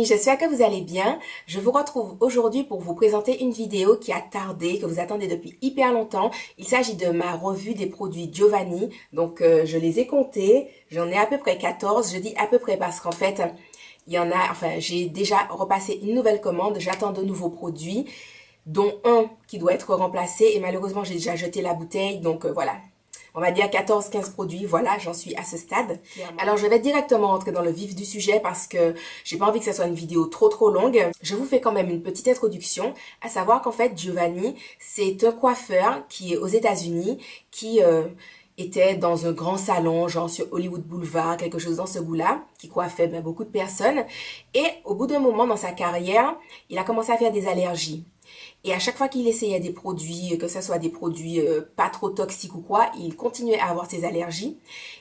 j'espère que vous allez bien. Je vous retrouve aujourd'hui pour vous présenter une vidéo qui a tardé, que vous attendez depuis hyper longtemps. Il s'agit de ma revue des produits Giovanni. Donc, je les ai comptés. J'en ai à peu près 14. Je dis à peu près parce qu'en fait, il y en a, enfin, j'ai déjà repassé une nouvelle commande. J'attends de nouveaux produits, dont un qui doit être remplacé. Et malheureusement, j'ai déjà jeté la bouteille. Donc, voilà. On va dire 14-15 produits, voilà, j'en suis à ce stade. Alors, je vais directement rentrer dans le vif du sujet parce que j'ai pas envie que ce soit une vidéo trop longue. Je vous fais quand même une petite introduction, à savoir qu'en fait, Giovanni, c'est un coiffeur qui est aux États-Unis, qui était dans un grand salon, genre sur Hollywood Boulevard, quelque chose dans ce goût-là, qui coiffait beaucoup de personnes. Et au bout d'un moment dans sa carrière, il a commencé à faire des allergies. Et à chaque fois qu'il essayait des produits, que ce soit des produits pas trop toxiques ou quoi, il continuait à avoir ses allergies.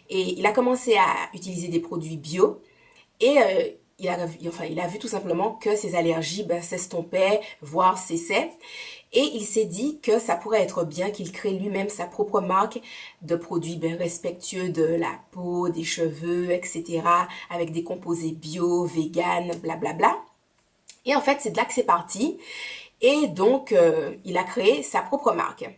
Et il a commencé à utiliser des produits bio. Et il a vu tout simplement que ses allergies s'estompaient, voire cessaient. Et il s'est dit que ça pourrait être bien qu'il crée lui-même sa propre marque de produits respectueux de la peau, des cheveux, etc. Avec des composés bio, vegan, blablabla. Et en fait, c'est de là que c'est parti. Et donc, il a créé sa propre marque.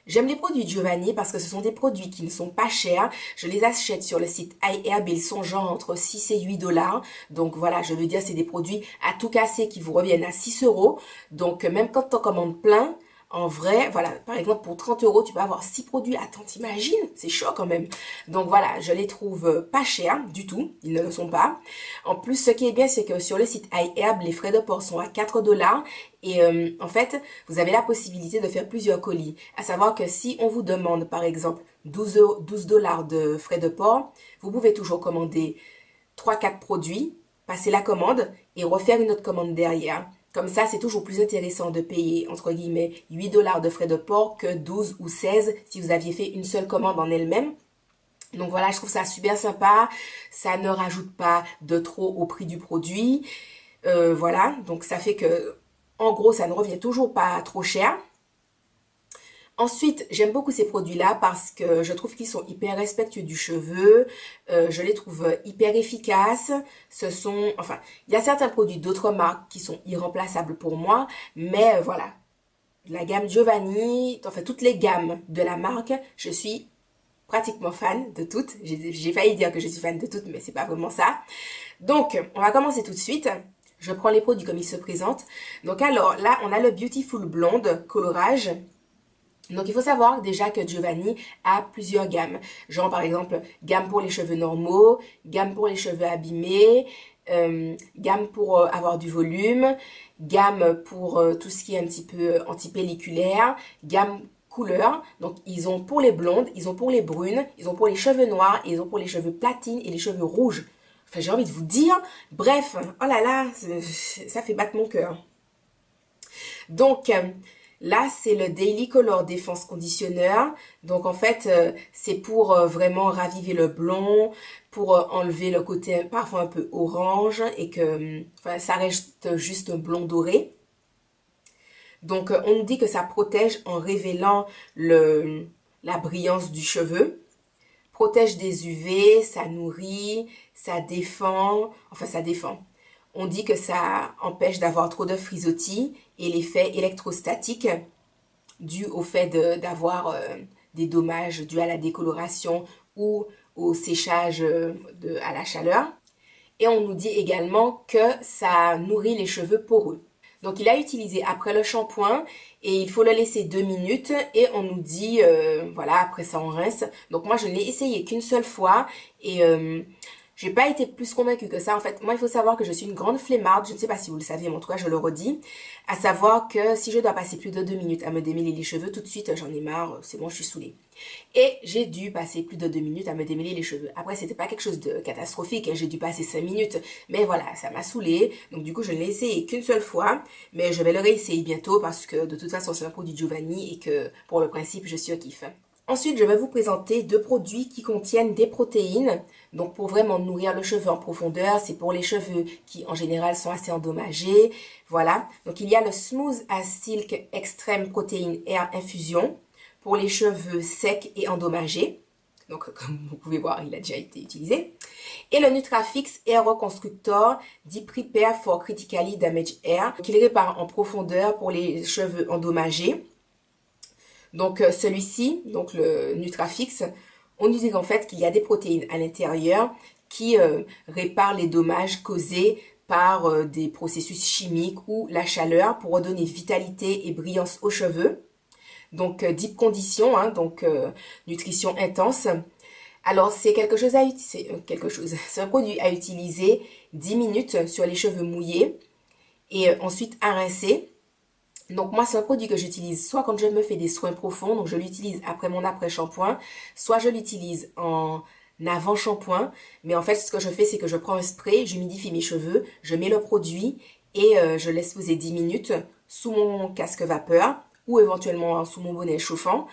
J'aime les produits Giovanni parce que ce sont des produits qui ne sont pas chers. Je les achète sur le site iHerb. Ils sont genre entre 6 et 8 dollars. Donc voilà, je veux dire, c'est des produits à tout casser qui vous reviennent à 6 euros. Donc même quand tu en commandes plein, en vrai, voilà, par exemple, pour 30 euros, tu peux avoir 6 produits. Attends, t'imagines? C'est chaud quand même. Donc voilà, je les trouve pas chers du tout. Ils ne le sont pas. En plus, ce qui est bien, c'est que sur le site iHerb, les frais de port sont à 4 dollars. Et en fait, vous avez la possibilité de faire plusieurs colis. À savoir que si on vous demande, par exemple, 12 dollars de frais de port, vous pouvez toujours commander 3-4 produits, passer la commande et refaire une autre commande derrière. Comme ça, c'est toujours plus intéressant de payer, entre guillemets, 8 dollars de frais de port que 12 ou 16 si vous aviez fait une seule commande en elle-même. Donc voilà, je trouve ça super sympa. Ça ne rajoute pas de trop au prix du produit. Voilà, donc ça fait que, en gros, ça ne revient toujours pas trop cher. Ensuite, j'aime beaucoup ces produits-là parce que je trouve qu'ils sont hyper respectueux du cheveu. Je les trouve hyper efficaces. Il y a certains produits d'autres marques qui sont irremplaçables pour moi. Mais voilà, la gamme Giovanni, enfin toutes les gammes de la marque, je suis pratiquement fan de toutes. J'ai failli dire que je suis fan de toutes, mais c'est pas vraiment ça. Donc, on va commencer tout de suite. Je prends les produits comme ils se présentent. Donc alors, là, on a le Beautiful Blonde colorage. Donc, il faut savoir déjà que Giovanni a plusieurs gammes. Genre, par exemple, gamme pour les cheveux normaux, gamme pour les cheveux abîmés, gamme pour avoir du volume, gamme pour tout ce qui est un petit peu antipelliculaire, gamme couleur. Donc, ils ont pour les blondes, ils ont pour les brunes, ils ont pour les cheveux noirs, et ils ont pour les cheveux platines et les cheveux rouges. Enfin, j'ai envie de vous dire, bref, oh là là, ça fait battre mon cœur. Donc, là, c'est le Daily Color Defense Conditioner. Donc, en fait, c'est pour vraiment raviver le blond, pour enlever le côté parfois un peu orange et que ça reste juste un blond doré. Donc, on nous dit que ça protège en révélant la brillance du cheveu. Protège des UV, ça nourrit, ça défend, ça défend. On dit que ça empêche d'avoir trop de frisottis et l'effet électrostatique dû au fait d'avoir des dommages dus à la décoloration ou au séchage à la chaleur. Et on nous dit également que ça nourrit les cheveux poreux. Donc, il a utilisé après le shampoing et il faut le laisser 2 minutes et on nous dit, voilà, après ça on rince. Donc, moi, je ne l'ai essayé qu'une seule fois et j'ai pas été plus convaincue que ça. En fait, moi, il faut savoir que je suis une grande flemmarde. Je ne sais pas si vous le saviez, mais en tout cas, je le redis. À savoir que si je dois passer plus de 2 minutes à me démêler les cheveux, tout de suite, j'en ai marre. C'est bon, je suis saoulée. Et j'ai dû passer plus de 2 minutes à me démêler les cheveux. Après, c'était pas quelque chose de catastrophique. J'ai dû passer 5 minutes. Mais voilà, ça m'a saoulée. Donc, du coup, je ne l'ai essayé qu'une seule fois. Mais je vais le réessayer bientôt parce que de toute façon, c'est un produit Giovanni et que pour le principe, je suis un kiff. Ensuite, je vais vous présenter 2 produits qui contiennent des protéines. Donc, pour vraiment nourrir le cheveu en profondeur, c'est pour les cheveux qui, en général, sont assez endommagés. Voilà. Donc, il y a le Smooth as Silk Extreme Protein Air Infusion pour les cheveux secs et endommagés. Donc, comme vous pouvez voir, il a déjà été utilisé. Et le Nutrafix Hair Reconstructor Deep Repair for Critically Damaged Hair, qu'il répare en profondeur pour les cheveux endommagés. Donc, celui-ci, donc le Nutrafix, on nous dit en fait qu'il y a des protéines à l'intérieur qui réparent les dommages causés par des processus chimiques ou la chaleur pour redonner vitalité et brillance aux cheveux. Donc, deep condition, hein, donc nutrition intense. Alors, c'est c'est un produit à utiliser 10 minutes sur les cheveux mouillés et ensuite à rincer. Donc, moi, c'est un produit que j'utilise soit quand je me fais des soins profonds, donc je l'utilise après mon après-shampoing, soit je l'utilise en avant-shampoing. Mais en fait, ce que je fais, c'est que je prends un spray, j'humidifie mes cheveux, je mets le produit et je laisse poser 10 minutes sous mon casque vapeur ou éventuellement sous mon bonnet chauffant.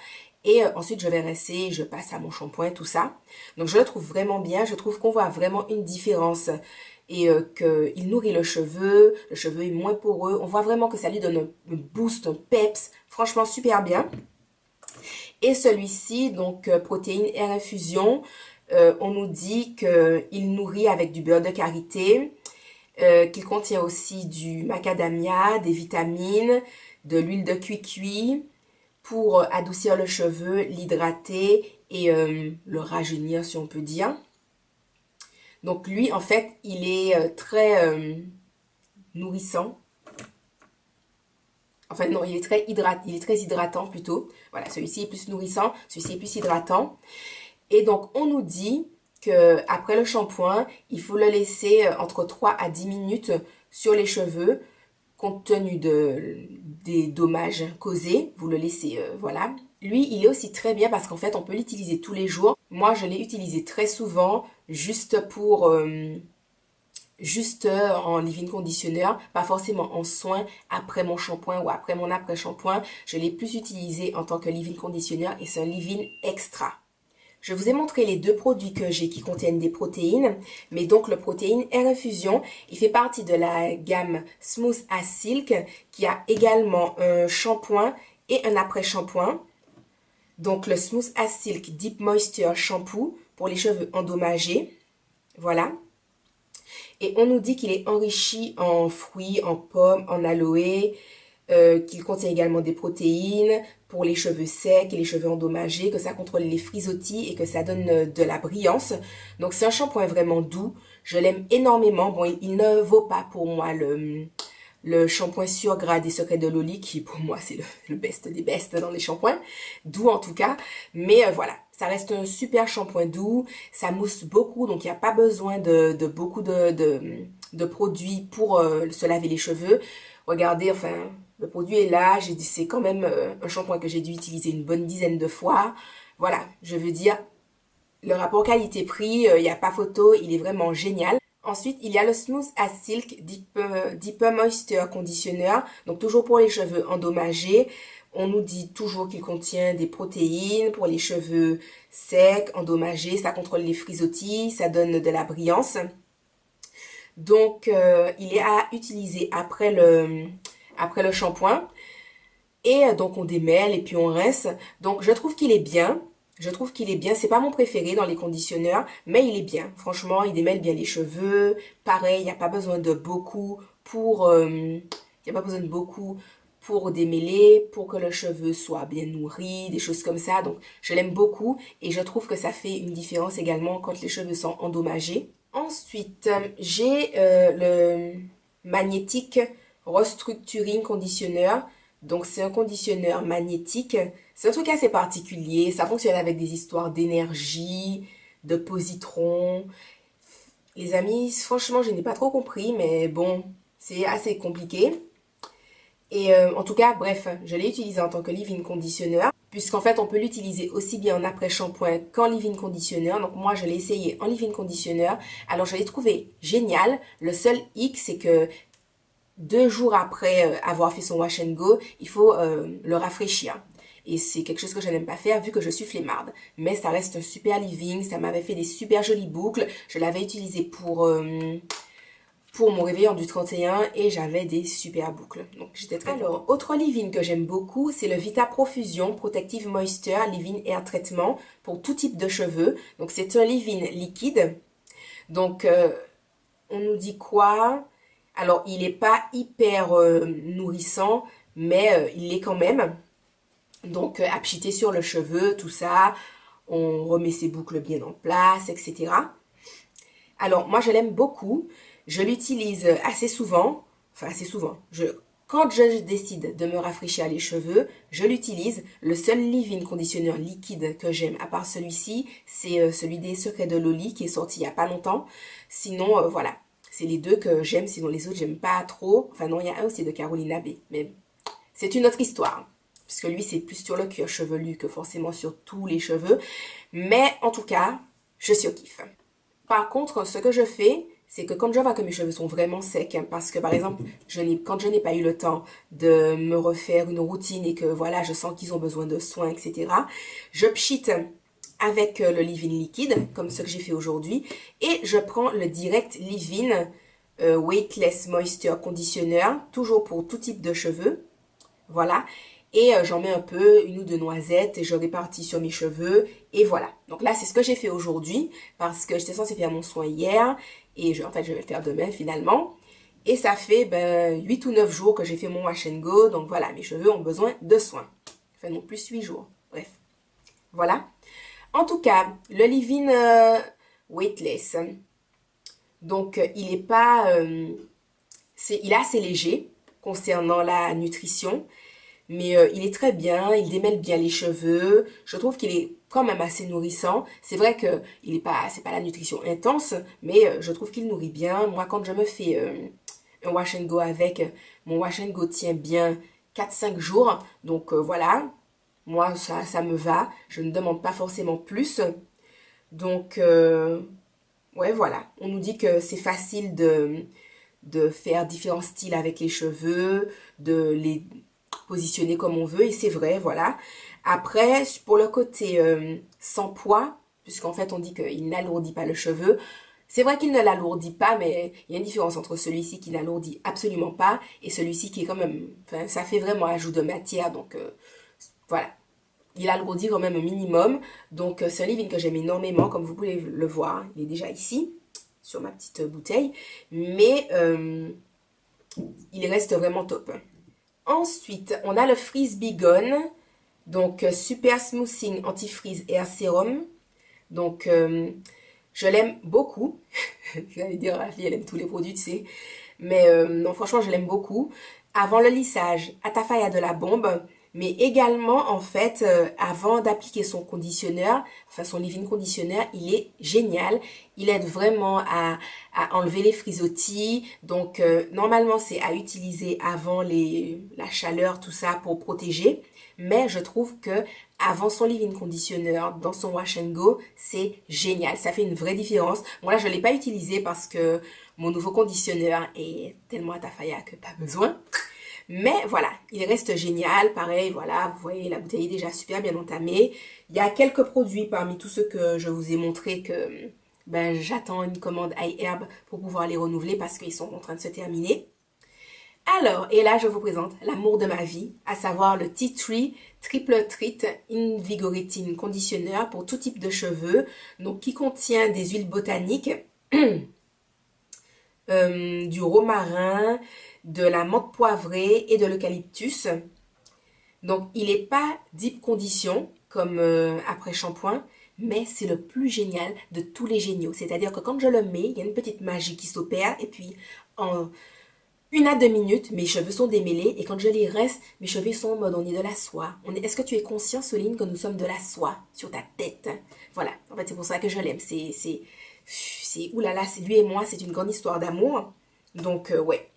Et ensuite, je vais rincer, je passe à mon shampoing, tout ça. Donc, je le trouve vraiment bien. Je trouve qu'on voit vraiment une différence et qu'il nourrit le cheveu est moins poreux. On voit vraiment que ça lui donne un boost, un peps. Franchement, super bien. Et celui-ci, donc protéines Hair Infusion, on nous dit qu'il nourrit avec du beurre de karité, qu'il contient aussi du macadamia, des vitamines, de l'huile de cuit pour adoucir le cheveu, l'hydrater et le rajeunir si on peut dire. Donc lui en fait il est très nourrissant. Enfin non, il est très hydratant plutôt. Voilà, celui-ci est plus nourrissant, celui-ci est plus hydratant. Et donc on nous dit que après le shampoing, il faut le laisser entre 3 à 10 minutes sur les cheveux compte tenu des dommages causés, vous le laissez, voilà. Lui, il est aussi très bien parce qu'en fait, on peut l'utiliser tous les jours. Moi, je l'ai utilisé très souvent, juste pour, juste en leave-in conditioner, pas forcément en soin après mon shampoing ou après mon après-shampoing. Je l'ai plus utilisé en tant que leave-in conditioner et c'est un leave-in extra. Je vous ai montré les deux produits que j'ai qui contiennent des protéines, mais donc le protéine Hair Infusion, il fait partie de la gamme Smooth as Silk qui a également un shampoing et un après-shampoing. Donc le Smooth as Silk Deep Moisture Shampoo pour les cheveux endommagés, voilà. Et on nous dit qu'il est enrichi en fruits, en pommes, en aloe, qu'il contient également des protéines pour les cheveux secs et les cheveux endommagés, que ça contrôle les frisottis et que ça donne de la brillance. Donc c'est un shampoing vraiment doux, je l'aime énormément. Bon, il ne vaut pas pour moi le shampoing sur gras des Secrets de Loli, qui pour moi c'est le best des bests dans les shampoings, doux en tout cas, mais voilà. Ça reste un super shampoing doux, ça mousse beaucoup, donc il n'y a pas besoin de beaucoup de produits pour se laver les cheveux. Regardez, enfin, le produit est là, j'ai dit c'est quand même un shampoing que j'ai dû utiliser une bonne dizaine de fois. Voilà, je veux dire, le rapport qualité-prix, il n'y a pas photo, il est vraiment génial. Ensuite, il y a le Smooth as Silk Deeper Moisture Conditioner, donc toujours pour les cheveux endommagés. On nous dit toujours qu'il contient des protéines pour les cheveux secs, endommagés, ça contrôle les frisottis, ça donne de la brillance. Donc, il est à utiliser après le shampoing. Et donc, on démêle et puis on rince. Donc, je trouve qu'il est bien. Je trouve qu'il est bien. C'est pas mon préféré dans les conditionneurs, mais il est bien. Franchement, il démêle bien les cheveux. Pareil, il n'y a pas besoin de beaucoup pour... il n'y a pas besoin de beaucoup pour démêler, pour que le cheveu soit bien nourri, des choses comme ça. Donc, je l'aime beaucoup et je trouve que ça fait une différence également quand les cheveux sont endommagés. Ensuite, j'ai le Magnetic Restructuring Conditioner. Donc, c'est un conditionneur magnétique. C'est un truc assez particulier. Ça fonctionne avec des histoires d'énergie, de positron. Les amis, franchement, je n'ai pas trop compris, mais bon, c'est assez compliqué. Et en tout cas, bref, je l'ai utilisé en tant que leave-in conditioner, puisqu'en fait, on peut l'utiliser aussi bien en après-shampoing qu'en leave-in conditioner. Donc moi, je l'ai essayé en leave-in conditioner. Alors, je l'ai trouvé génial. Le seul hic, c'est que 2 jours après avoir fait son wash and go, il faut le rafraîchir. Et c'est quelque chose que je n'aime pas faire vu que je suis flemmarde. Mais ça reste un super leave-in, ça m'avait fait des super jolies boucles. Je l'avais utilisé pour mon réveillon du 31 et j'avais des super boucles. Donc j'étais très contente. Alors, autre leave-in que j'aime beaucoup, c'est le Vita Profusion Protective Moisture Leave-in Air Traitement pour tout type de cheveux. Donc c'est un leave-in liquide. Donc on nous dit quoi? Alors il n'est pas hyper nourrissant, mais il l'est quand même. Donc à pchiter sur le cheveu, tout ça. On remet ses boucles bien en place, etc. Alors, moi, je l'aime beaucoup. Je l'utilise assez souvent. Enfin, assez souvent. Quand je décide de me rafraîchir les cheveux, je l'utilise. Le seul leave-in conditionneur liquide que j'aime, à part celui-ci, c'est celui des Secrets de Loli qui est sorti il n'y a pas longtemps. Sinon, voilà. C'est les deux que j'aime. Sinon, les autres, j'aime pas trop. Enfin, non, il y a un aussi de Carolina B. Mais c'est une autre histoire. Parce que lui, c'est plus sur le cuir chevelu que forcément sur tous les cheveux. Mais en tout cas, je suis au kiff. Par contre, ce que je fais, c'est que quand je vois que mes cheveux sont vraiment secs, parce que par exemple, quand je n'ai pas eu le temps de me refaire une routine et que voilà, je sens qu'ils ont besoin de soins, etc., je pchite avec le leave-in liquide, comme ce que j'ai fait aujourd'hui, et je prends le Direct Leave-in Weightless Moisture Conditioner, toujours pour tout type de cheveux. Voilà. Et j'en mets un peu, une ou deux noisettes, et je répartis sur mes cheveux. Et voilà. Donc là, c'est ce que j'ai fait aujourd'hui, parce que j'étais censée faire mon soin hier. Et en fait, je vais le faire demain, finalement. Et ça fait 8 ou 9 jours que j'ai fait mon wash and go. Donc voilà, mes cheveux ont besoin de soins. Enfin, non, plus 8 jours. Bref. Voilà. En tout cas, le leave-in weightless. Donc, il est pas... il est assez léger concernant la nutrition. Mais il est très bien, il démêle bien les cheveux. Je trouve qu'il est quand même assez nourrissant. C'est vrai que c'est pas la nutrition intense, mais je trouve qu'il nourrit bien. Moi, quand je me fais un wash and go avec, mon wash and go tient bien 4-5 jours. Donc voilà, moi ça me va. Je ne demande pas forcément plus. Donc ouais, voilà. On nous dit que c'est facile de faire différents styles avec les cheveux, de les positionner comme on veut, et c'est vrai, voilà. Après, pour le côté sans poids, puisqu'en fait on dit qu'il n'alourdit pas le cheveu, c'est vrai qu'il ne l'alourdit pas, mais il y a une différence entre celui-ci qui n'alourdit absolument pas et celui-ci qui est quand même, enfin ça fait vraiment ajout de matière, donc voilà. Il alourdit quand même un minimum, donc c'est un leave-in que j'aime énormément, comme vous pouvez le voir, il est déjà ici, sur ma petite bouteille, mais il reste vraiment top. Ensuite, on a le Frisbee Gone, donc Super Smoothing Anti-Freeze Air Serum. Donc, je l'aime beaucoup. J'allais dire, la fille, elle aime tous les produits, tu sais. Mais non, franchement, je l'aime beaucoup. Avant le lissage, Atafaya de la bombe. Mais également, en fait, avant d'appliquer son conditionneur, enfin son leave-in conditionneur, il est génial. Il aide vraiment à enlever les frisottis. Donc, normalement, c'est à utiliser avant la chaleur, tout ça, pour protéger. Mais je trouve que avant son leave-in conditionneur, dans son wash and go, c'est génial. Ça fait une vraie différence. Bon, là, je ne l'ai pas utilisé parce que mon nouveau conditionneur est tellement Atafaya que pas besoin. Mais voilà, il reste génial. Pareil, voilà, vous voyez, la bouteille est déjà super bien entamée. Il y a quelques produits parmi tous ceux que je vous ai montrés que j'attends une commande iHerb pour pouvoir les renouveler parce qu'ils sont en train de se terminer. Alors, et là, je vous présente l'amour de ma vie, à savoir le Tea Tree Triple Treat Invigorating Conditioner pour tout type de cheveux, donc qui contient des huiles botaniques, du romarin, de la menthe poivrée et de l'eucalyptus. Donc, il n'est pas deep condition comme après shampoing, mais c'est le plus génial de tous les géniaux. C'est-à-dire que quand je le mets, il y a une petite magie qui s'opère et puis en 1 à 2 minutes, mes cheveux sont démêlés et quand je les rince, mes cheveux sont en mode on est de la soie. Est-ce que tu es conscient, Soline, que nous sommes de la soie sur ta tête? Voilà, en fait c'est pour ça que je l'aime. Oulala, c'est lui et moi, c'est une grande histoire d'amour. Donc ouais.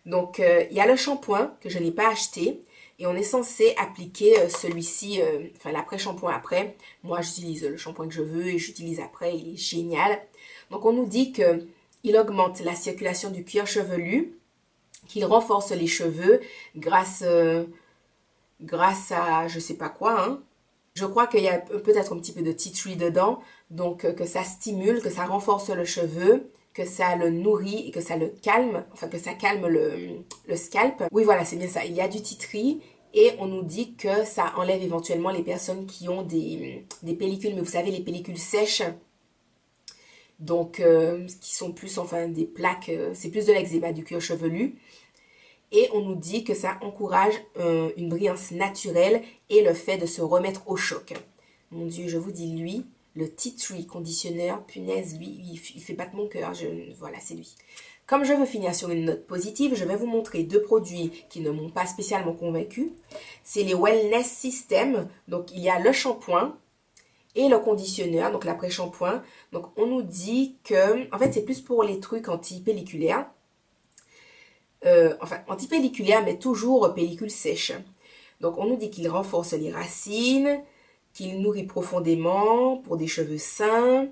Donc il y a le shampoing que je n'ai pas acheté et on est censé appliquer celui-ci, enfin l'après-shampoing après. Moi j'utilise le shampoing que je veux et j'utilise après, il est génial. Donc on nous dit que il augmente la circulation du cuir chevelu, qu'il renforce les cheveux grâce à je sais pas quoi, hein. Je crois qu'il y a peut-être un petit peu de tea tree dedans, donc que ça stimule, que ça renforce le cheveu, que ça le nourrit et que ça le calme, enfin que ça calme le scalp. Oui, voilà, c'est bien ça. Il y a du tea tree et on nous dit que ça enlève éventuellement les personnes qui ont des pellicules, mais vous savez, les pellicules sèches, donc qui sont plus, enfin, des plaques, c'est plus de l'eczéma du cuir chevelu. Et on nous dit que ça encourage une brillance naturelle et le fait de se remettre au choc. Mon Dieu, je vous dis, lui, le Tea Tree conditionneur, punaise, lui, il fait battre mon cœur. Voilà, c'est lui. Comme je veux finir sur une note positive, je vais vous montrer deux produits qui ne m'ont pas spécialement convaincue. C'est les Wellness System. Donc, il y a le shampoing et le conditionneur, donc l'après-shampoing. Donc, on nous dit que, en fait, c'est plus pour les trucs anti-pelliculaires. Enfin, antipelliculaire, mais toujours pellicule sèche. Donc, on nous dit qu'il renforce les racines, qu'il nourrit profondément pour des cheveux sains,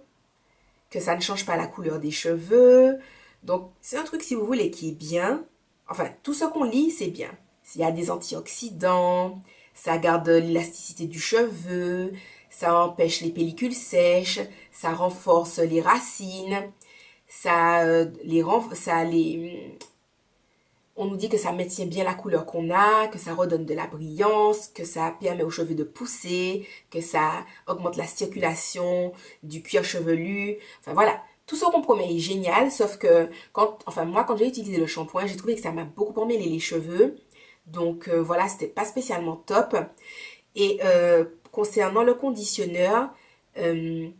que ça ne change pas la couleur des cheveux. Donc, c'est un truc, si vous voulez, qui est bien. Enfin, tout ce qu'on lit, c'est bien. Il y a des antioxydants, ça garde l'élasticité du cheveu, ça empêche les pellicules sèches, ça renforce les racines, on nous dit que ça maintient bien la couleur qu'on a, que ça redonne de la brillance, que ça permet aux cheveux de pousser, que ça augmente la circulation du cuir chevelu. Enfin voilà, tout ce qu'on promet est génial, sauf que moi quand j'ai utilisé le shampoing, j'ai trouvé que ça m'a beaucoup emmêlé les cheveux. Donc voilà, c'était pas spécialement top. Et concernant le conditionneur, lui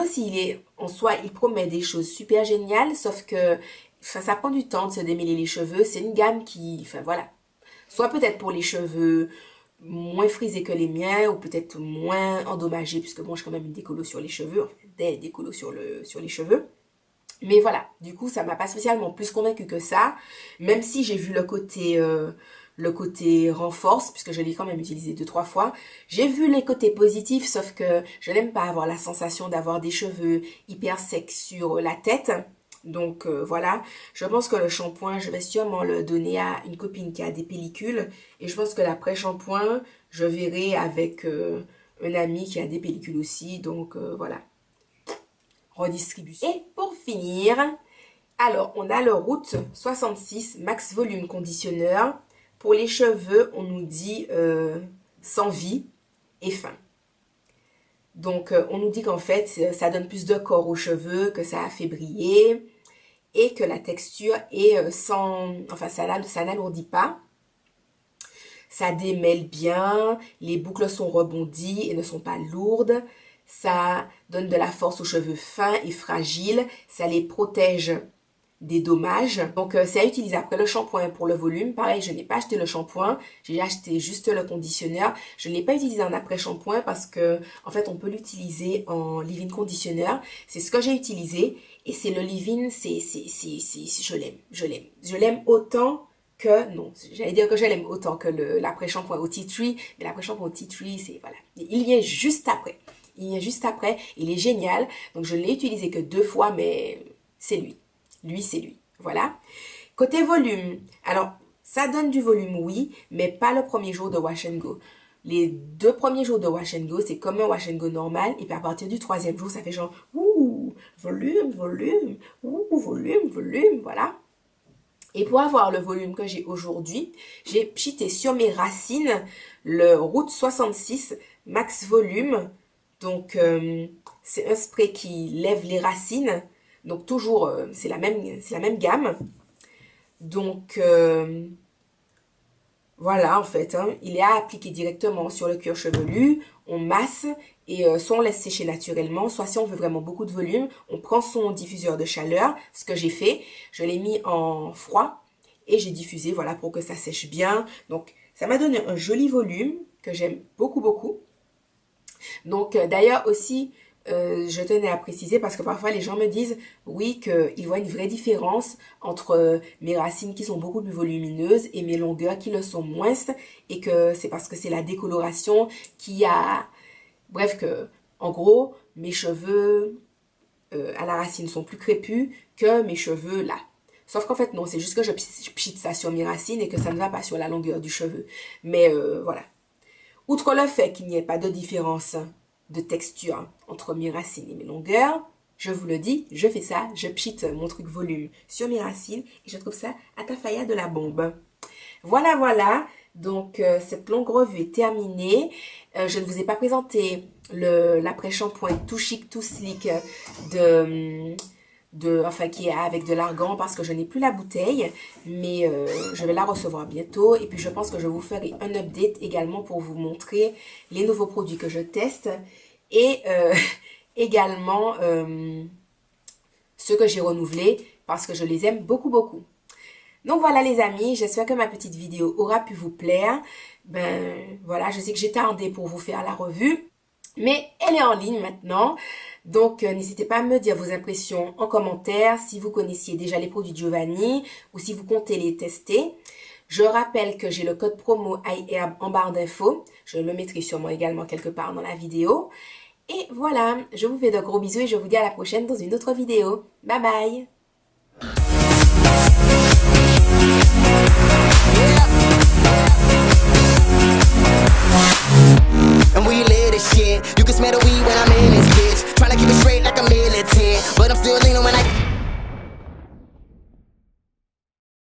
aussi, en soi, il promet des choses super géniales, sauf que ça prend du temps de se démêler les cheveux. C'est une gamme qui, enfin voilà, soit peut-être pour les cheveux moins frisés que les miens, ou peut-être moins endommagés, puisque moi j'ai quand même une décolo sur les cheveux, enfin, des décolos sur les cheveux. Mais voilà, du coup, ça m'a pas spécialement plus convaincue que ça, même si j'ai vu le côté renforce, puisque je l'ai quand même utilisé 2-3 fois. J'ai vu les côtés positifs, sauf que je n'aime pas avoir la sensation d'avoir des cheveux hyper secs sur la tête. Donc voilà, je pense que le shampoing, je vais sûrement le donner à une copine qui a des pellicules. Et je pense que l'après-shampoing, je verrai avec un ami qui a des pellicules aussi. Donc voilà, redistribution. Et pour finir, alors on a le Route 66 Max Volume Conditionneur. Pour les cheveux, on nous dit sans vie et fin. Donc, on nous dit qu'en fait, ça donne plus de corps aux cheveux, que ça fait briller et que la texture est sans... Enfin, ça n'alourdit pas. Ça démêle bien, les boucles sont rebondies et ne sont pas lourdes. Ça donne de la force aux cheveux fins et fragiles. Ça les protège des dommages. Donc, c'est à utiliser après le shampoing pour le volume. Pareil, je n'ai pas acheté le shampoing. J'ai acheté juste le conditionneur. Je ne l'ai pas utilisé en après-shampoing parce que, en fait, on peut l'utiliser en leave-in conditionneur. C'est ce que j'ai utilisé. Et c'est le leave-in, je l'aime. Je l'aime. Je l'aime autant que, non, j'allais dire que je l'aime autant que l'après-shampoing au tea tree. Mais l'après-shampoing au tea tree, c'est, voilà. Il vient juste après. Il vient juste après. Il est génial. Donc, je ne l'ai utilisé que 2 fois, mais c'est lui. Lui, c'est lui. Voilà. Côté volume, alors, ça donne du volume, oui, mais pas le premier jour de Wash and Go. Les 2 premiers jours de Wash and Go, c'est comme un Wash and Go normal. Et puis à partir du 3e jour, ça fait genre, ouh, volume, volume, ouh, volume, volume, voilà. Et pour avoir le volume que j'ai aujourd'hui, j'ai pchité sur mes racines le Route 66 Max Volume. Donc, c'est un spray qui lève les racines. Donc toujours, c'est la même gamme. Donc voilà en fait, hein, il est à appliquer directement sur le cuir chevelu. On masse et soit on laisse sécher naturellement, soit si on veut vraiment beaucoup de volume, on prend son diffuseur de chaleur. Ce que j'ai fait, je l'ai mis en froid et j'ai diffusé, voilà, pour que ça sèche bien. Donc ça m'a donné un joli volume que j'aime beaucoup beaucoup. Donc d'ailleurs aussi, je tenais à préciser parce que parfois les gens me disent oui qu'ils voient une vraie différence entre mes racines qui sont beaucoup plus volumineuses et mes longueurs qui le sont moins et que c'est parce que c'est la décoloration qui a... Bref que en gros mes cheveux à la racine sont plus crépus que mes cheveux là. Sauf qu'en fait non, c'est juste que je pchite ça sur mes racines et que ça ne va pas sur la longueur du cheveu. Mais voilà. Outre le fait qu'il n'y ait pas de différence de texture entre mes racines et mes longueurs, je vous le dis, je fais ça, je pchite mon truc volume sur mes racines et je trouve ça atafaya de la bombe. Voilà, voilà. Donc, cette longue revue est terminée. Je ne vous ai pas présenté l'après-shampoing tout chic, tout slick enfin, qui est avec de l'argan parce que je n'ai plus la bouteille. Mais je vais la recevoir bientôt. Et puis, je pense que je vous ferai un update également pour vous montrer les nouveaux produits que je teste. Et également ceux que j'ai renouvelés parce que je les aime beaucoup, beaucoup. Donc voilà les amis, j'espère que ma petite vidéo aura pu vous plaire. Ben voilà, je sais que j'ai tardé pour vous faire la revue, mais elle est en ligne maintenant. Donc n'hésitez pas à me dire vos impressions en commentaire, si vous connaissiez déjà les produits Giovanni ou si vous comptez les tester. Je rappelle que j'ai le code promo iHerb en barre d'infos. Je le mettrai sûrement également quelque part dans la vidéo. Et voilà, je vous fais de gros bisous et je vous dis à la prochaine dans une autre vidéo. Bye bye! And we live this shit. You can smell the weed when I'm in this bitch. Tryna keep it straight like a militant, but I'm still